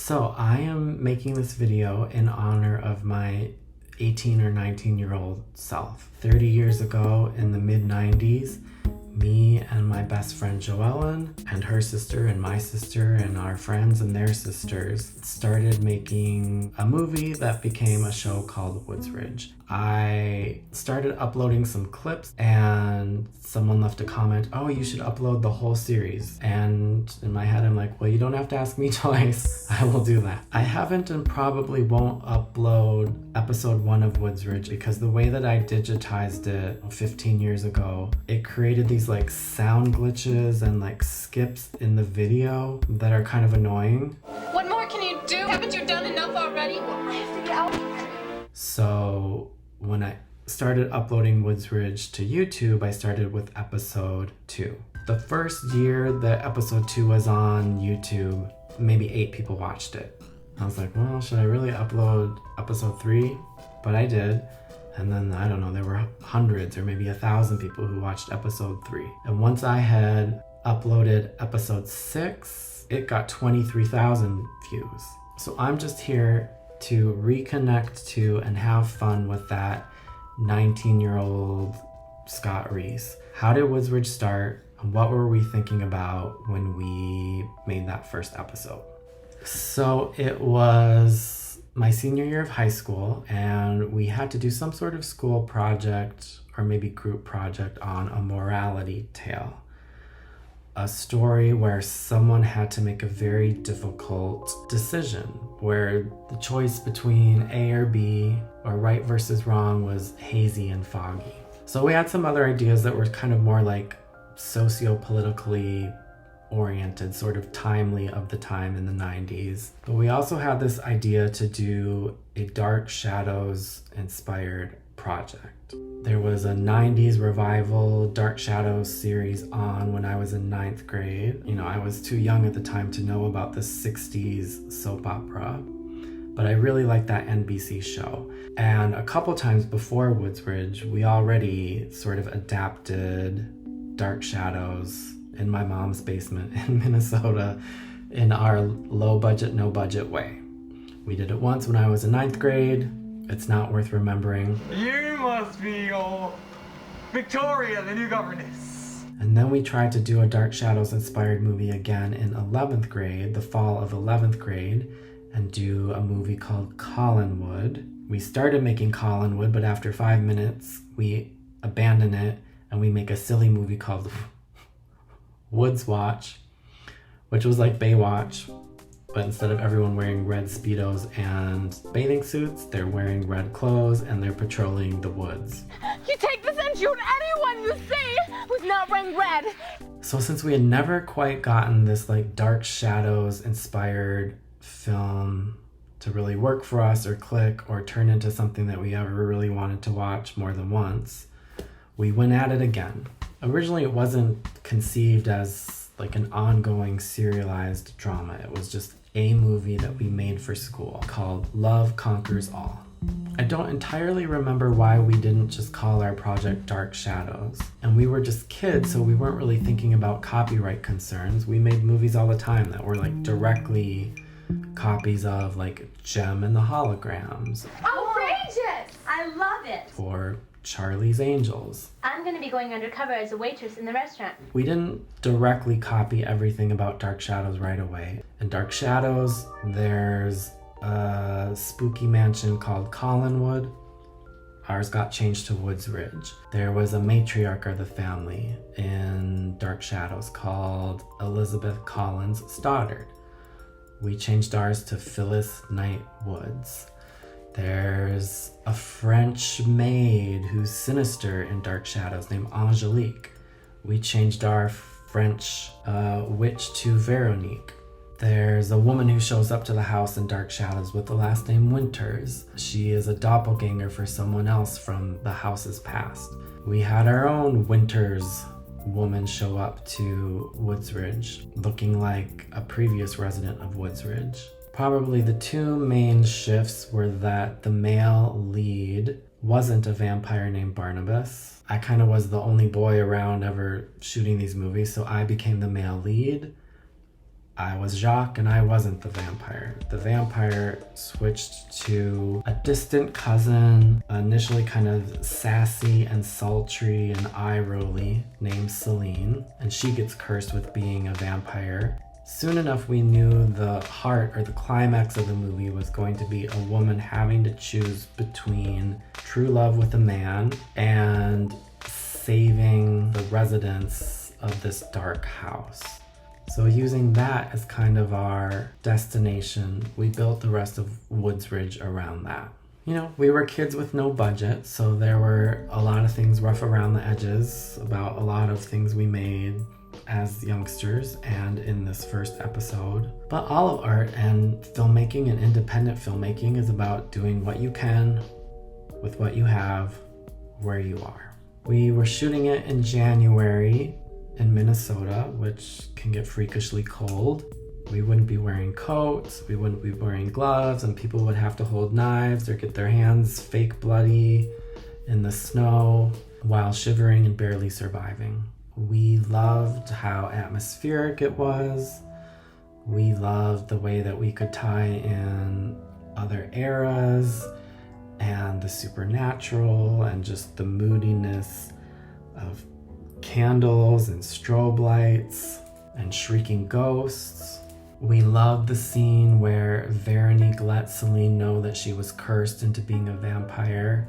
So I am making this video in honor of my 18 or 19-year-old self. 30 years ago in the mid-90s, me and my best friend Joellen and her sister and my sister and our friends and their sisters started making a movie that became a show called WoodsRidge. I started uploading some clips and someone left a comment, "Oh, you should upload the whole series." And in my head, I'm like, well, you don't have to ask me twice. I will do that. I haven't and probably won't upload episode 1 of WoodsRidge because the way that I digitized it 15 years ago, it created these like sound glitches and like skips in the video that are kind of annoying. What more can you do? Haven't you done enough already? Well, I have to get out here. So when I started uploading WoodsRidge to YouTube, I started with episode 2. The first year that episode 2 was on YouTube, maybe 8 people watched it. I was like, well, should I really upload episode 3? But I did. And then, I don't know, there were hundreds or maybe 1,000 people who watched episode 3. And once I had uploaded episode 6, it got 23,000 views. So I'm just here to reconnect to and have fun with that 19-year-old Scott Reese. How did WoodsRidge start? And what were we thinking about when we made that first episode? So it was my senior year of high school, and we had to do some sort of school project or maybe group project on a morality tale. A story where someone had to make a very difficult decision, where the choice between A or B or right versus wrong was hazy and foggy. So we had some other ideas that were kind of more like socio-politically oriented, sort of timely of the time in the 90s. But we also had this idea to do a Dark Shadows inspired project. There was a 90s revival Dark Shadows series on when I was in 9th grade. You know, I was too young at the time to know about the 60s soap opera, but I really liked that NBC show. And a couple times before WoodsRidge, we already sort of adapted Dark Shadows in my mom's basement in Minnesota in our low budget, no budget way. We did it once when I was in 9th grade. It's not worth remembering. You must be Victoria, the new governess. And then we tried to do a Dark Shadows inspired movie again in 11th grade, the fall of 11th grade, and do a movie called Collinwood. We started making Collinwood, but after 5 minutes, we abandon it and we make a silly movie called Woods Watch, which was like Baywatch, but instead of everyone wearing red Speedos and bathing suits, they're wearing red clothes and they're patrolling the woods. You take this and shoot anyone you see who's not wearing red. So since we had never quite gotten this like Dark Shadows inspired film to really work for us or click or turn into something that we ever really wanted to watch more than once, we went at it again. Originally, it wasn't conceived as like an ongoing serialized drama. It was just a movie that we made for school called Love Conquers All. I don't entirely remember why we didn't just call our project Dark Shadows. And we were just kids, so we weren't really thinking about copyright concerns. We made movies all the time that were like directly copies of like Gem and the Holograms. Outrageous! I love it. Or Charlie's Angels. I'm going to be going undercover as a waitress in the restaurant. We didn't directly copy everything about Dark Shadows right away. In Dark Shadows, there's a spooky mansion called Collinwood. Ours got changed to WoodsRidge. There was a matriarch of the family in Dark Shadows called Elizabeth Collins Stoddard. We changed ours to Phyllis Knight Woods. There's a French maid who's sinister in Dark Shadows named Angelique. We changed our French witch to Veronique. There's a woman who shows up to the house in Dark Shadows with the last name Winters. She is a doppelganger for someone else from the house's past. We had our own Winters woman show up to WoodsRidge, looking like a previous resident of WoodsRidge. Probably the two main shifts were that the male lead wasn't a vampire named Barnabas. I kind of was the only boy around ever shooting these movies, so I became the male lead. I was Jacques and I wasn't the vampire. The vampire switched to a distant cousin, initially kind of sassy and sultry and eye-rolly, named Celine, and she gets cursed with being a vampire. Soon enough, we knew the heart or the climax of the movie was going to be a woman having to choose between true love with a man and saving the residents of this dark house. So using that as kind of our destination, we built the rest of WoodsRidge around that. You know, we were kids with no budget, so there were a lot of things rough around the edges about a lot of things we made as youngsters and in this first episode. But all of art and filmmaking and independent filmmaking is about doing what you can with what you have where you are. We were shooting it in January in Minnesota, which can get freakishly cold. We wouldn't be wearing coats, we wouldn't be wearing gloves, and people would have to hold knives or get their hands fake bloody in the snow while shivering and barely surviving. We loved how atmospheric it was. We loved the way that we could tie in other eras and the supernatural and just the moodiness of candles and strobe lights and shrieking ghosts. We loved the scene where Veronique let Celine know that she was cursed into being a vampire.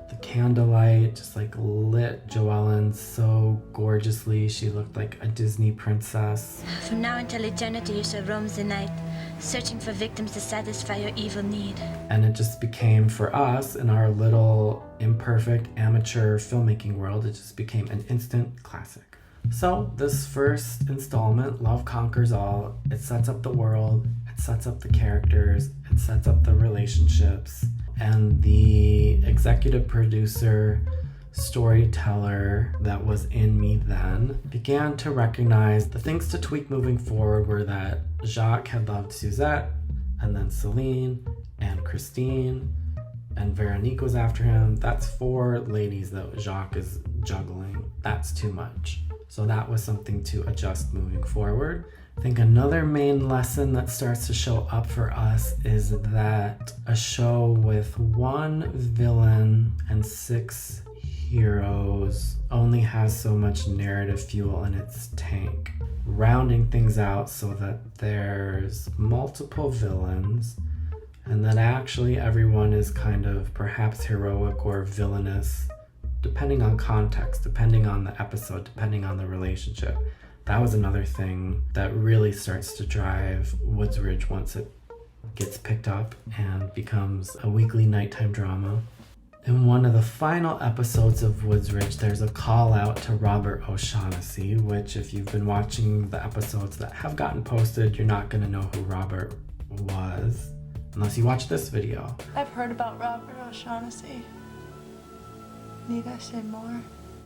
The candlelight just like lit Joellen so gorgeously. She looked like a Disney princess. From now until eternity you shall roam the night, searching for victims to satisfy your evil need. And it just became, for us, in our little imperfect amateur filmmaking world, it just became an instant classic. So this first installment, Love Conquers All, it sets up the world, it sets up the characters, it sets up the relationships, and the executive producer, storyteller that was in me then began to recognize the things to tweak moving forward were that Jacques had loved Suzette, and then Celine, and Christine, and Veronique was after him. That's 4 ladies that Jacques is juggling. That's too much. So that was something to adjust moving forward. I think another main lesson that starts to show up for us is that a show with 1 villain and 6 heroes only has so much narrative fuel in its tank. Rounding things out so that there's multiple villains and that actually everyone is kind of perhaps heroic or villainous, depending on context, depending on the episode, depending on the relationship. That was another thing that really starts to drive WoodsRidge once it gets picked up and becomes a weekly nighttime drama. In one of the final episodes of WoodsRidge, there's a call out to Robert O'Shaughnessy, which if you've been watching the episodes that have gotten posted, you're not gonna know who Robert was, unless you watch this video. I've heard about Robert O'Shaughnessy. Need I say more?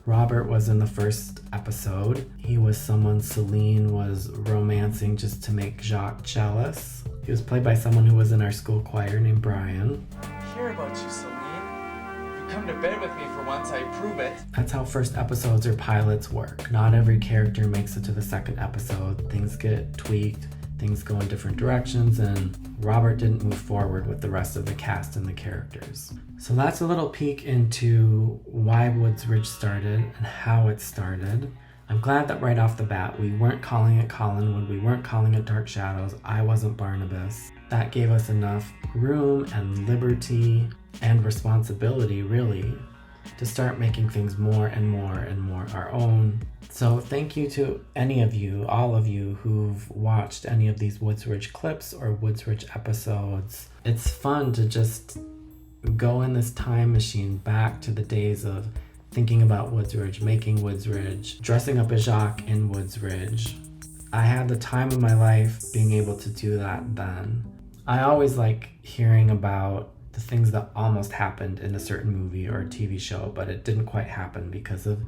Robert was in the first episode. He was someone Celine was romancing just to make Jacques jealous. He was played by someone who was in our school choir named Brian. I hear about you, Celine. If you come to bed with me for once, I prove it. That's how first episodes or pilots work. Not every character makes it to the second episode. Things get tweaked, things go in different directions, and Robert didn't move forward with the rest of the cast and the characters. So that's a little peek into why WoodsRidge started and how it started. I'm glad that right off the bat we weren't calling it Collinwood, we weren't calling it Dark Shadows, I wasn't Barnabas. That gave us enough room and liberty and responsibility, really, to start making things more and more and more our own. So thank you to any of you, all of you who've watched any of these WoodsRidge clips or WoodsRidge episodes. It's fun to just go in this time machine back to the days of thinking about WoodsRidge, making WoodsRidge, dressing up as Jacques in WoodsRidge. I had the time of my life being able to do that then. I always like hearing about the things that almost happened in a certain movie or a TV show, but it didn't quite happen because of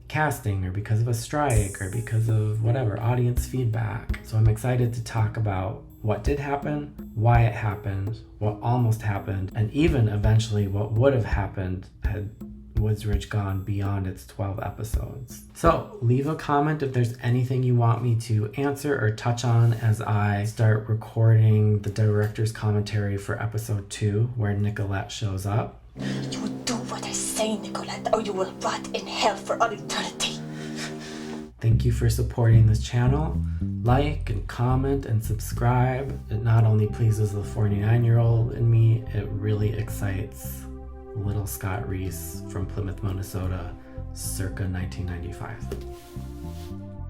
casting or because of a strike or because of whatever, audience feedback. So I'm excited to talk about what did happen, why it happened, what almost happened, and even eventually what would have happened had WoodsRidge gone beyond its 12 episodes. So leave a comment if there's anything you want me to answer or touch on as I start recording the director's commentary for episode 2, where Nicolette shows up. You will do what I say, Nicolette, or you will rot in hell for all eternity. Thank you for supporting this channel. Like and comment and subscribe. It not only pleases the 49-year-old in me, it really excites little Scott Reese from Plymouth, Minnesota, circa 1995.